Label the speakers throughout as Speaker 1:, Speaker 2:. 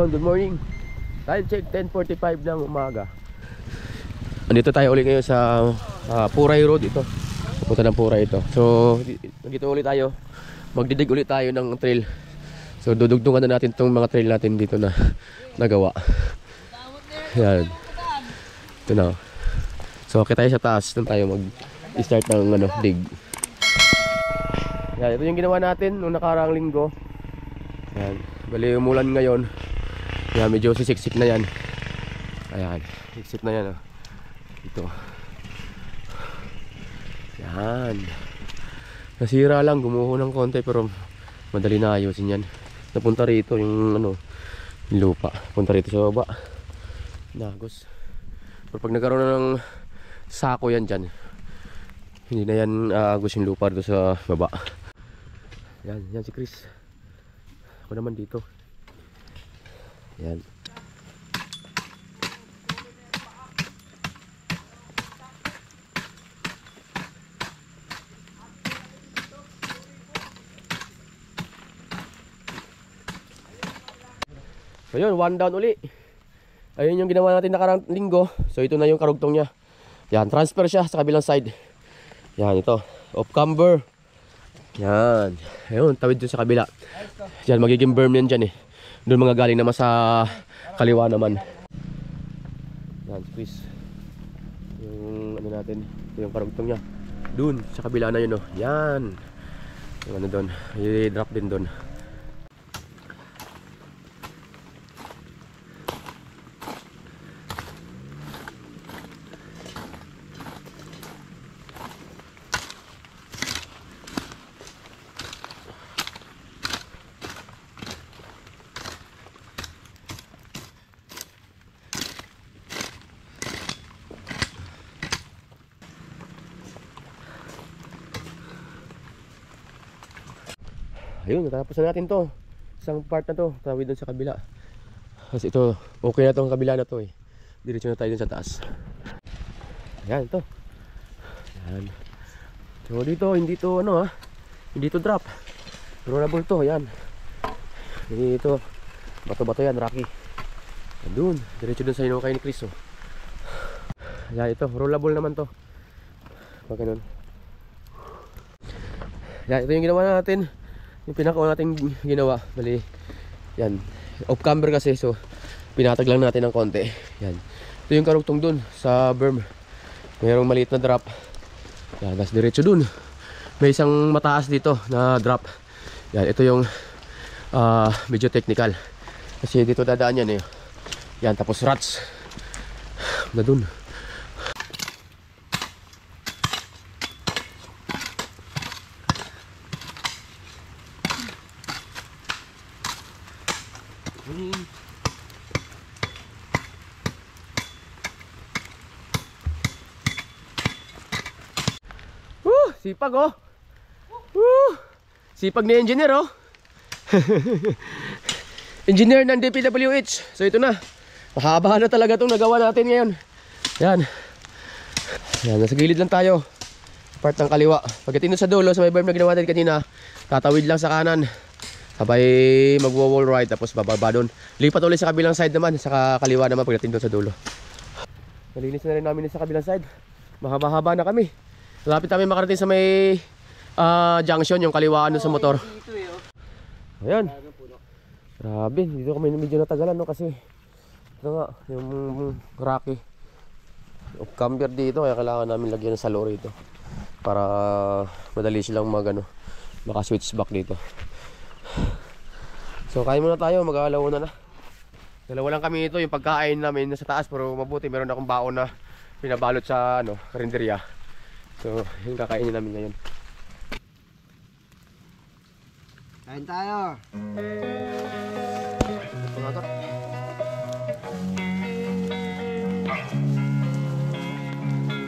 Speaker 1: Ayun, good morning. Time check 10:45 ng umaga. Andito tayo ulit ngayon sa Puray Road ito. Punta ng Puray ito. So, dito ulit tayo. Magdidig ulit tayo ng trail. So, dudugtungan na natin itong mga trail natin dito na nagawa. Yan. Ito na. So, okay tayo sa taas. Doon tayo mag-start ng dig. Yan, ito yung ginawa natin noong nakaraang linggo. Yan. Bali umulan ngayon. Yan, medyo sisiksik na yan. Ayan, siksik na yan. Ito. Yan. Nasira lang, gumuho ng konti pero madali na ayusin yan. Napunta rito yung yung lupa. Punta rito sa baba. Nagos. Pero pag nagkaroon na ng sako yan dyan, hindi na yan agos yung lupa dito sa baba. Yan, yan si Chris. Ako naman dito. Yan. So yun, one down uli. Ayun yung ginawa natin nakarang linggo. So ito na yung karugtong niya. Yan, transfer siya sa kabilang side. Yan, ito. Off camber. Yan. Ayun, tawid dun sa kabila. Yan, magiging berm yan dyan eh. Doon mga galing naman sa kaliwa naman. Yan, squeeze. Yung natin. Ito yung karugtong niya. Doon, sa kabila na yun oh. Yan. Yung doon. I-drop din doon. Ayun, natapos na natin to. Isang part na to, tawid dun sa kabila. Kasi ito, okay na to ang kabila na to eh. Diretso na tayo dun sa taas. Ayan, ito. Ayan. So dito, hindi to hindi to drop. Rollable to, ayan. Dito, bato-bato yan, rocky. Doon, diretso dun sa inukay ni Chris oh. Ayan, ito, rollable naman to. Pag ganun. Ayan, ito yung ginawa natin. Yung pinakauna natin ginawa, bali, yan, off camber kasi, so pinatag lang natin ng konti. Yan, ito yung karugtong dun sa berm. Mayroong maliit na drop. Yan, tas diretso dun. May isang mataas dito na drop. Yan, ito yung medyo technical. Kasi dito dadaan yan eh. Yan, tapos ruts na dun. Sipag oh. Sipag ni engineer oh. Engineer ng DPWH. So ito na. Mahaba na talaga itong nagawa natin ngayon. Yan. Yan, nasa gilid lang tayo. Part ng kaliwa. Pagdating sa dulo, sa may berm na ginawa natin kanina, tatawid lang sa kanan. Sabay magwo-wall right, tapos bababa doon. Lipat ulit sa kabilang side naman, sa kaliwa naman pagdating doon sa dulo. Nalinis na rin namin sa kabilang side. Mahaba-haba na kami. Lapit kami makarating sa may junction, yung kaliwaan sa motor. Ayan. Grabe, dito kami medyo natagalan no, kasi ito nga, yung rocky. Off camber dito, kaya kailangan namin lagyan ng salo rito para madali silang maka-switch back dito. So kain muna tayo, mag-aalauna na. Dalawa lang kami ito, yung pagkain namin nasa taas, pero mabuti meron akong baon na pinabalot sa karinderya. So, yung kakainin namin ngayon.
Speaker 2: Kain tayo.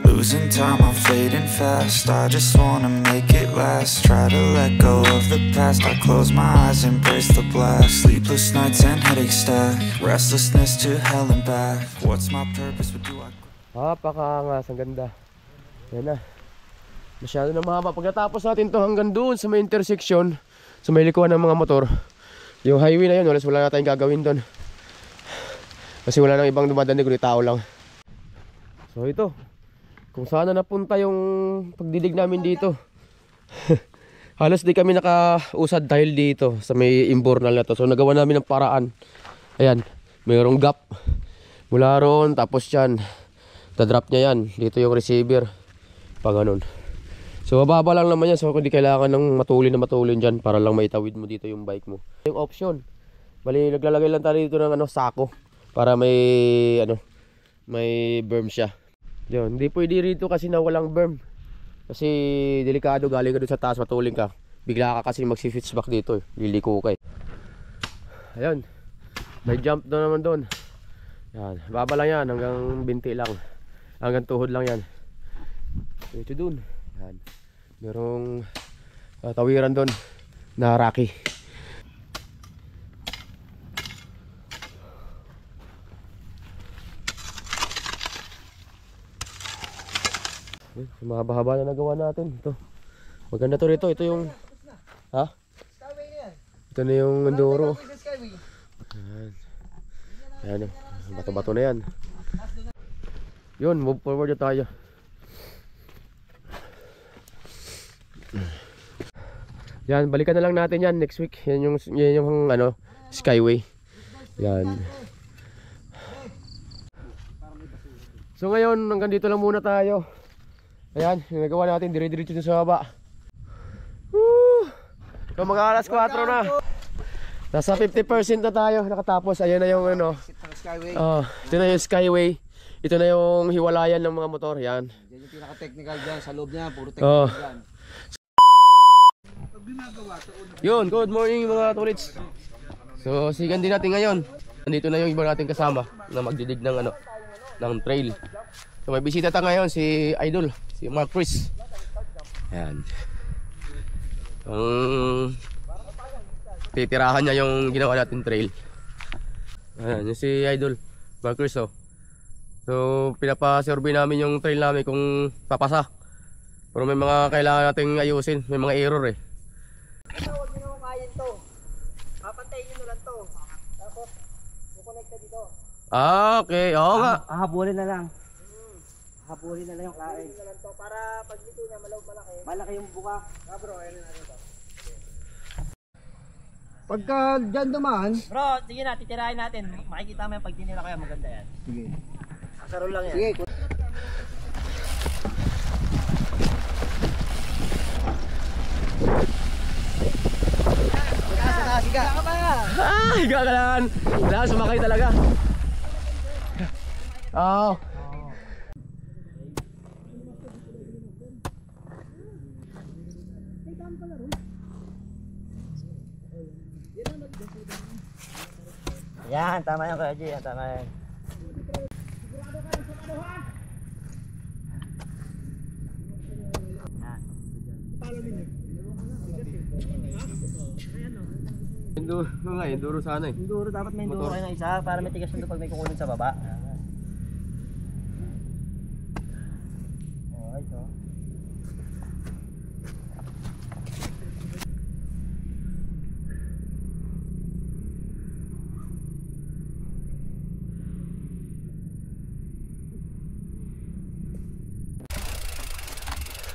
Speaker 3: Losing time, I'm fading fast. I just wanna make it last. Try to let go of the past. I close my eyes, embrace the blast. Sleepless nights and headaches stack. Restlessness to hell and back. What's my purpose? What do I...
Speaker 1: Napakaangas, ang ganda. Yan na. Masyado na mahaba. Pagkatapos natin to hanggang doon sa may intersection, sa may likuan ng mga motor, yung highway na yun, wala na tayong gagawin doon. Kasi wala nang ibang dumadanig, kundi tao lang. So ito, kung saan na napunta yung pagdidig namin dito. Halos di kami nakausad dahil dito sa may imbornal na to. So nagawa namin ng paraan. Ayan, mayroong gap mula roon, tapos yan, dadrop niya yan. Dito yung receiver, pa ganun. So mababa lang naman yan, so hindi kailangan ng matulin dyan para lang maitawid mo dito yung bike mo. Yung option, bali naglalagay lang tayo dito ng sako para may may berm siya. Yun, hindi pwede rito kasi na walang berm. Kasi delikado, galing ka doon sa taas, matulin ka. Bigla ka kasi magsi-switch back dito, liliko ka. Ayun, may jump doon naman doon. Yan, baba lang yan, hanggang binti lang. Hanggang tuhod lang yan. Ito doon. Yan, merong tawiran doon na rocky. Mahaba-haba na nagawa natin. Ito, maganda to rito. Ito yung ito na yung Enduro. Ayan, bato-bato na yan. Yun, move forward na tayo. Yan, balikan na lang natin yan next week. Yan yung Skyway. Yan. So ngayon, hanggang dito lang muna tayo. Ayan, yung nagawa natin, dire-diretso na sa baba. Woo! So mga alas 4 na. Nasa 50% na tayo, nakatapos. Ayan na yung ito na yung Skyway. Ito na yung hiwalayan ng mga motor. Yan.
Speaker 2: Yan yung pinaka-technical dyan, sa loob niya, puro technical dyan.
Speaker 1: Yun, good morning mga tolits. So sigan din natin ngayon. Nandito na yung iba nating kasama na magdidig ng ng trail. So may bisita tayo ngayon, si Idol, si Mark Chris. Ayan. Titirahan niya yung ginawa natin trail. Ayan, yung si Idol, Mark Chris. So pinapa-survey namin yung trail namin kung papasa. Pero may mga kailangan nating ayusin, may mga error eh.
Speaker 2: Huwag nyo nang kayan to. Papantayin nyo na lang to. Tapos, kukonekta dito.
Speaker 1: Ah, okay. Oo nga.
Speaker 2: Hahabulin na lang. Hahabulin na lang yung kain.
Speaker 4: na lang to para pag dito niya malaki.
Speaker 2: Malaki yung buka.
Speaker 4: Bro, ayun na ito.
Speaker 2: Pagka dyan dumaan.
Speaker 4: Bro, sige na, titirahin natin. Makikita mo yan pag dinila kaya maganda yan.
Speaker 2: Sige.
Speaker 4: Karol lang yan.
Speaker 2: Sige. Siga.
Speaker 1: Higa ka lang. Kailangan sumakay talaga. Oo.
Speaker 4: Yan, tama yan Kuya G. Yan, tama yan.
Speaker 1: Enduro sana eh.
Speaker 4: Enduro, dapat may enduro kayo ng isa para may tigas nito pag may kukunin sa baba. Oh, ito.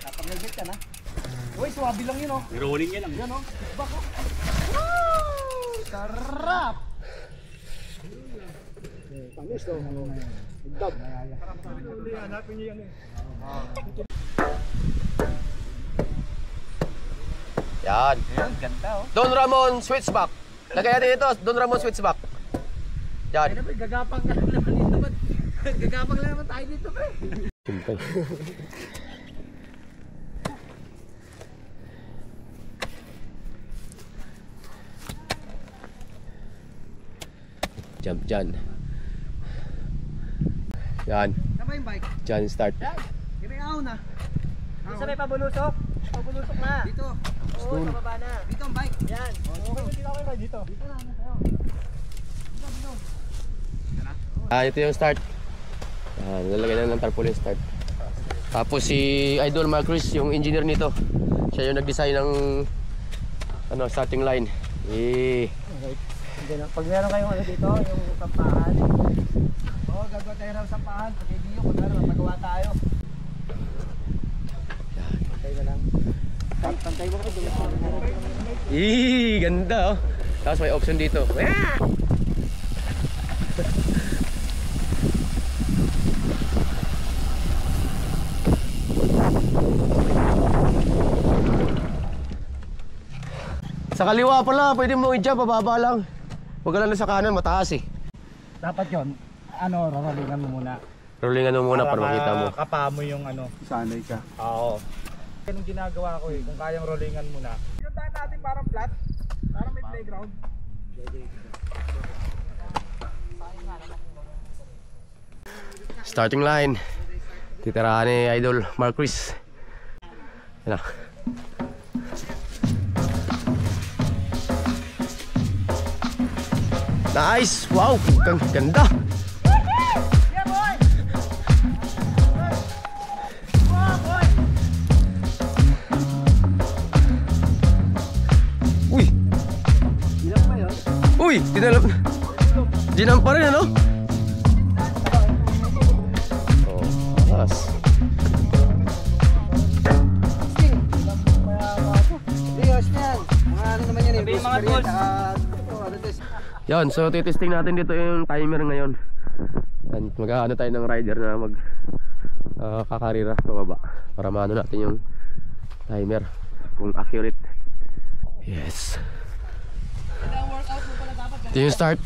Speaker 4: Napag-helmet ka na? Uy, swabe lang yun oh.
Speaker 5: Rolling yan lang.
Speaker 4: Yan oh. Bako. Sarap!
Speaker 2: Tamis to. Dab.
Speaker 5: Hanapin niyo yan eh.
Speaker 1: Yan.
Speaker 4: Ayan, ganda oh.
Speaker 1: Don Ramon switchback. Lagay natin ito, Don Ramon switchback. Yan.
Speaker 4: Ay naman, gagapang ka lang naman dito. Gagapang lang naman tayo dito pre.
Speaker 1: Simpay. Jump dyan. Yan.
Speaker 4: Saan ba yung bike?
Speaker 1: Dyan start.
Speaker 4: Kimiaw na. Isa may pabulusok. Pabulusok na. Dito. Oo, sa baba na. Dito ang bike. Yan. Dito ako kayo dito. Dito na.
Speaker 1: Ito yung start. Lalagyan na ng tarpaulin start. Tapos si Idol Mark Chris, yung engineer nito. Siya yung nag-design ng starting line.
Speaker 4: Pag meron kayong dito, yung kampahan, Oo, gagawa tayo ng sampahan. Pag hindi yun, kung ano, magawa tayo. Pantay na lang. Pantay mo kayo.
Speaker 1: Ganda oh. Tapos may option dito. Sa kaliwa pala, pwede mo i-jump, pababa lang. Huwag ka lang na sa kanan, mataas eh.
Speaker 4: Dapat yun, ano, raralingan mo muna.
Speaker 1: Rollingan mo muna para makita mo.
Speaker 5: Kapa mo yung ano. Sanay ka.
Speaker 4: Oo.
Speaker 5: Yan ang ginagawa ko eh. Kung kayang rollingan muna. Yung daan natin parang flat. Parang may playground.
Speaker 1: Starting line. Titirahan ni Idol Marquis. Yan na. Nice! Wow! Ganda! Uy! Uy! Ginam pa rin ano? Oh, mas.
Speaker 4: Rios niyan. Mga ano naman yan eh.
Speaker 2: Mga tools.
Speaker 1: Yan, so titesting natin dito yung timer ngayon. And mag-ano tayo ng rider na mag kakarira pababa para maano natin yung timer kung accurate. Yes. Ito yung start.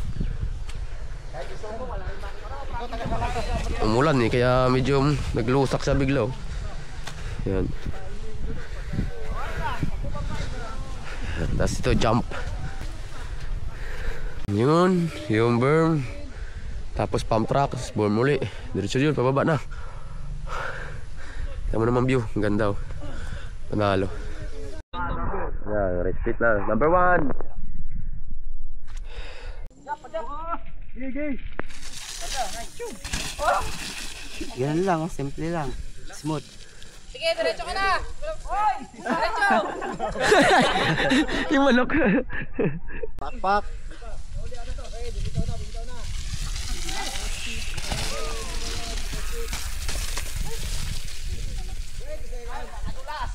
Speaker 1: Umulan eh, kaya medyo naglusak sa biglaw. Yan. Tapos ito jump. Yun, yung berm. Tapos pump track, berm muli. Diretso yun, pababa na. Tama naman view, ang ganda oh. Panalo. Yan, right split na. Number 1.
Speaker 4: Yan lang, simple lang. Smooth.
Speaker 2: Sige, diretso ka na! Hoy! Diretso!
Speaker 1: Yung manok.
Speaker 4: Pakpak.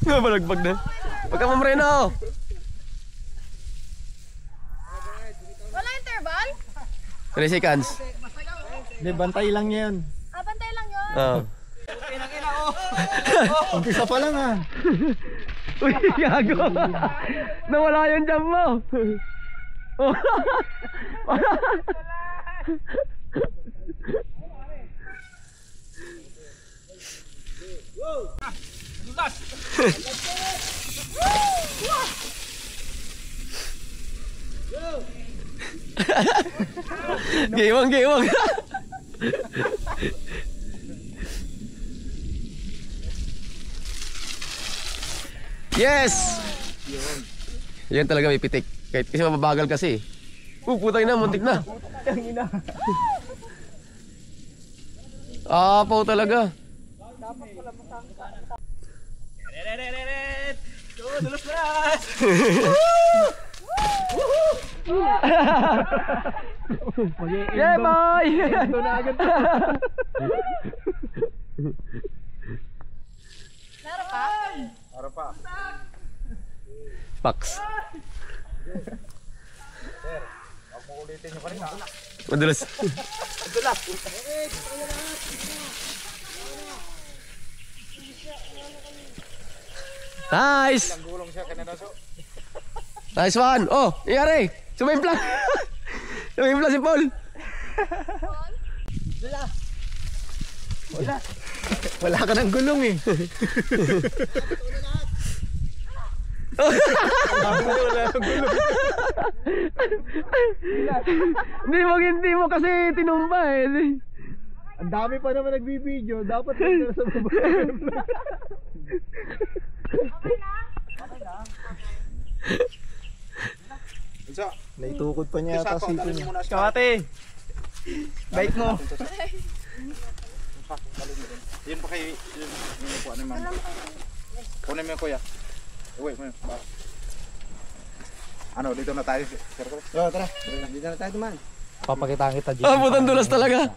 Speaker 1: Nga balagbag na. Pagka mamreno.
Speaker 2: Wala interval?
Speaker 1: 3 seconds.
Speaker 5: Hindi, bantay lang yan.
Speaker 2: Ah, bantay lang yun.
Speaker 1: Oh.
Speaker 5: Umpisa pa lang ah.
Speaker 1: Uy, gago. Nawala yung jump mo. Oh. Giwang. Yes! Yan talaga may pitik. Kahit kasi mababagal kasi. Putang ina, muntik na. Apaw talaga.
Speaker 4: Dulos na!
Speaker 1: Yeah, boy!
Speaker 2: Meron pa?
Speaker 1: Pax. Madulas. Nice! Nice one! Oh, iyari! Sumimpla! Sumimpla si Paul!
Speaker 5: Wala ka ng gulong eh.
Speaker 1: Hindi mo kasi tinumba eh.
Speaker 5: Ang dami pa naman nagbibideo. Dapat lang sa baba. Naitukod pa niya yata si
Speaker 4: Kawate! Bike mo!
Speaker 5: Yun pa kayo. Yun po ano man. Kunin mo yung kuya. Uwi mo yun. Ano, dito na tayo. Tara.
Speaker 4: Dito na tayo duman.
Speaker 5: Papakita kita dito.
Speaker 1: Ah, putang dulas talaga.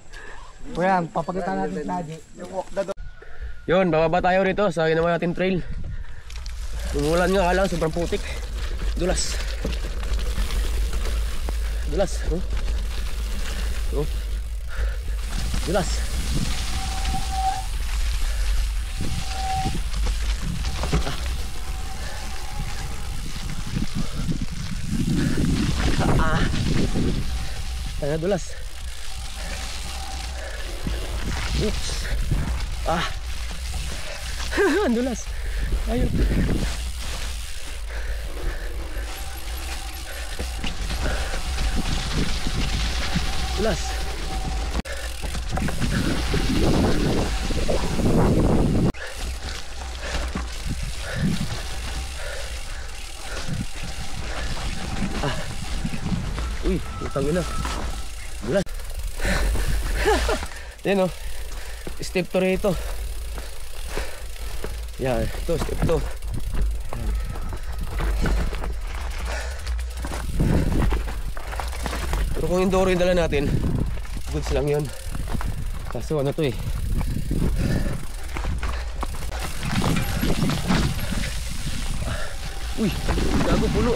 Speaker 4: Kuya, papakita natin lagi.
Speaker 5: Yung walk na doon.
Speaker 1: Yun, bababa tayo rito sa ginawa natin trail. Umulan nga lang, sobrang putik. Dulas. Dulas. Oh. Oh. Dulas. Kaya dulas. Oops. Ang dulas. Ayun. Dulas. Uy, utang ina. Dulas. Yan o. Step 2 rito. Yan, ito, step 2. Pero kung indoor yung dala natin, goods lang yun. Kaso ano to eh, uy, gago puno.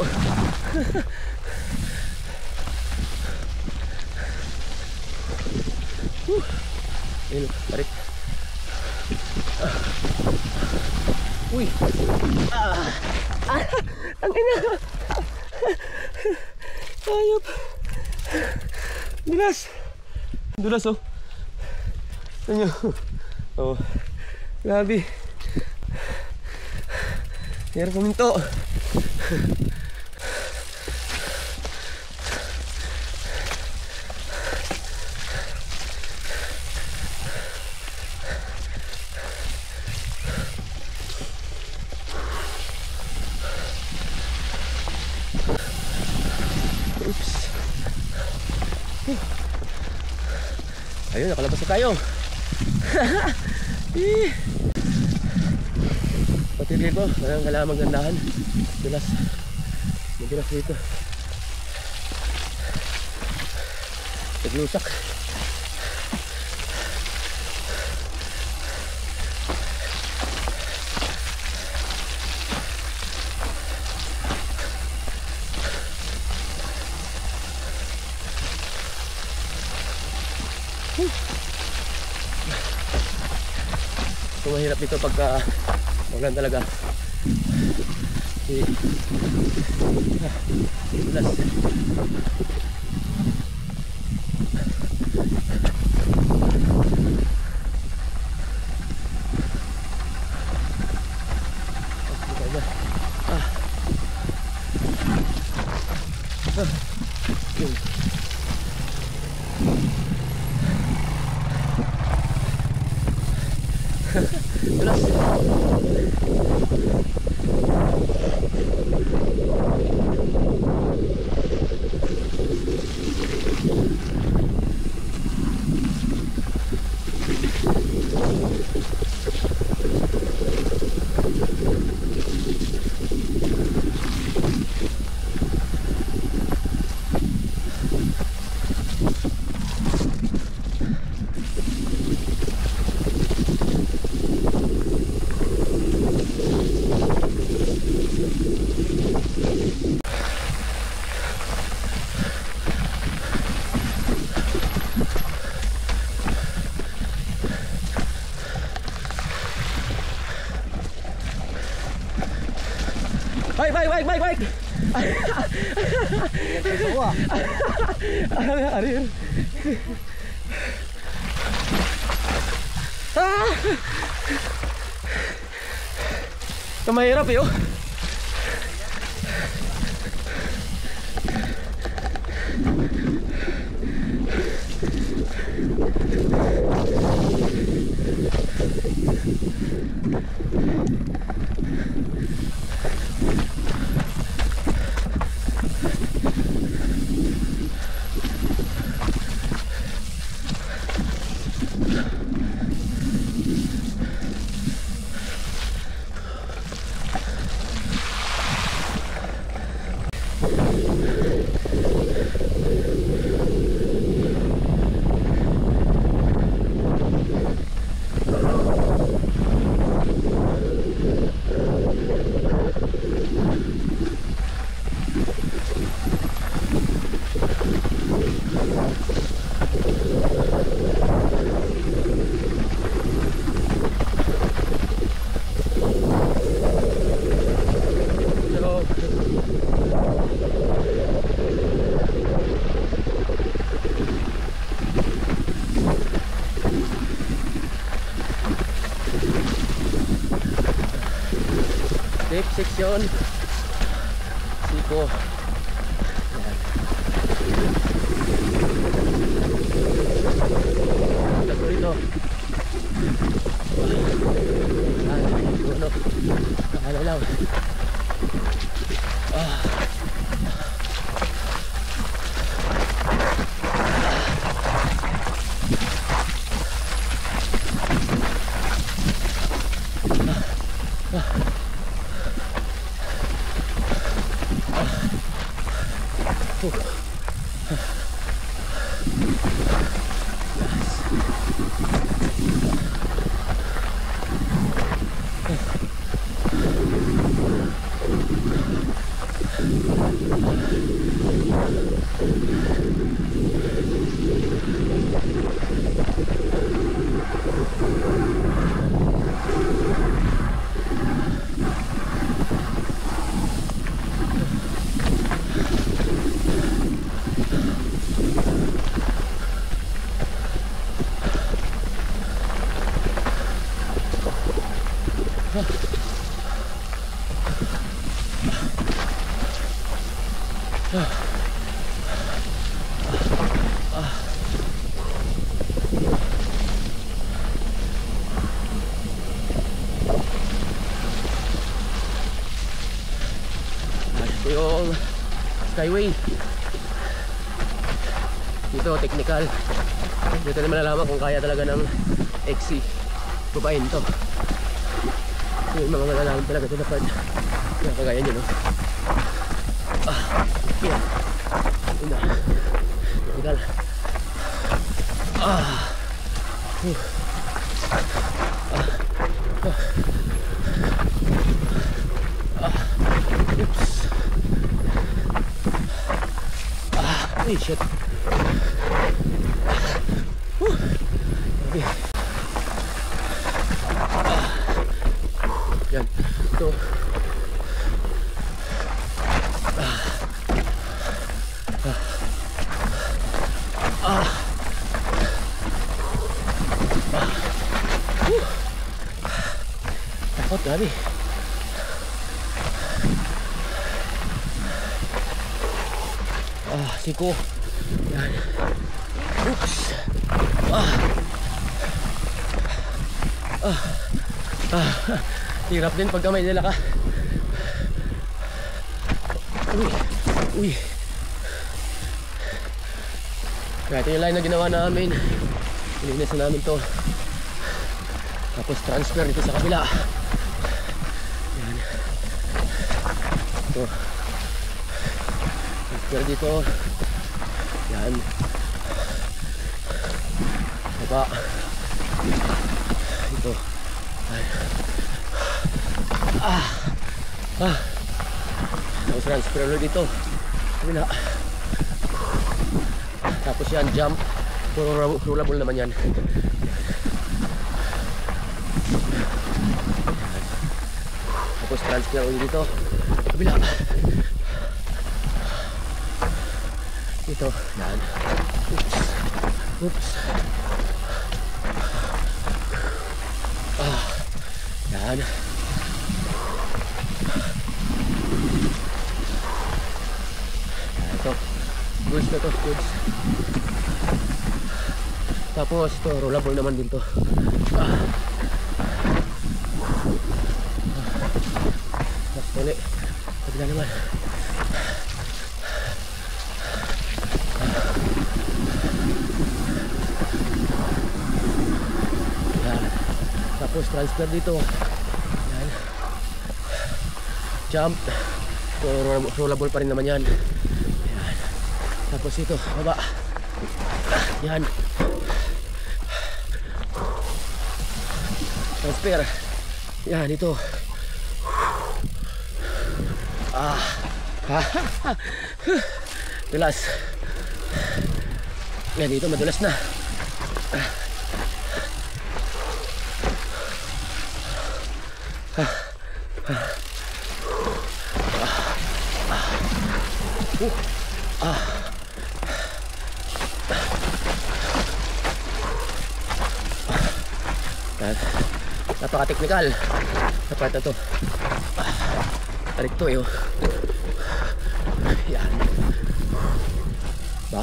Speaker 1: Ayun, tarik. Uy. Ang ina. Ayop. Dulas. Dulas oh. Ito nyo. Oh. Grabe. Hirap puminto. Oops. Ayun, nakalabas na tayo. Patili ko, kailangan maggandahan. Dulas. Madulas dito. Naglusak. So mahirap dito pagka ulan talaga. Dulas. Bike! Ano yun? Ito mahirap yun. Grip section. Siko. Yan. Tapos dito. Ano? Ano lang. Ito yung Skyway. Dito technical. Dito na malalaman kung kaya talaga ng XC babain to. Ito yung mga malalaman talaga ito dapat. Kaya kagaya nyo, no? Yan. Yun na. Technical. Oops. Ay, shit. Okay. Yan. Ito. Takot, grabe. Siko. Yan. Oops. Hirap din pagka may dala ka. Uy. Kaya ito yung line na ginawa namin. Ilinis na namin to. Tapos transfer dito sa kabila. Yan. Ito. Transfer dito. Yan. Baba. Ito. Tapos transfer ulit dito. Kabila. Tapos yan, jump. Puro rollable naman yan. Tapos transfer ulit dito. Kabila. Ito, yan. Oops. Yan. Ito. Goods na to, goods. Tapos ito, rollable naman din to. Tapos ulit. Kabila naman. Tapos transfer dito. Yan. Jump. So, rollable pa rin naman yan. Yan. Tapos ito, baba. Yan. Transfer. Yan, ito. Dulas. Yan, dito madulas na. Napaka-technical. Dapat na to. Tarik to eh. Oh. Yan. Ba?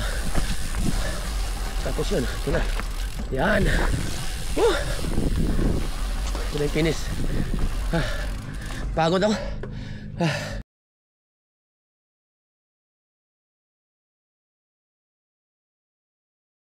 Speaker 1: Tapos yun. Ito na. Yan. Ito na yung finish. Pagod ako.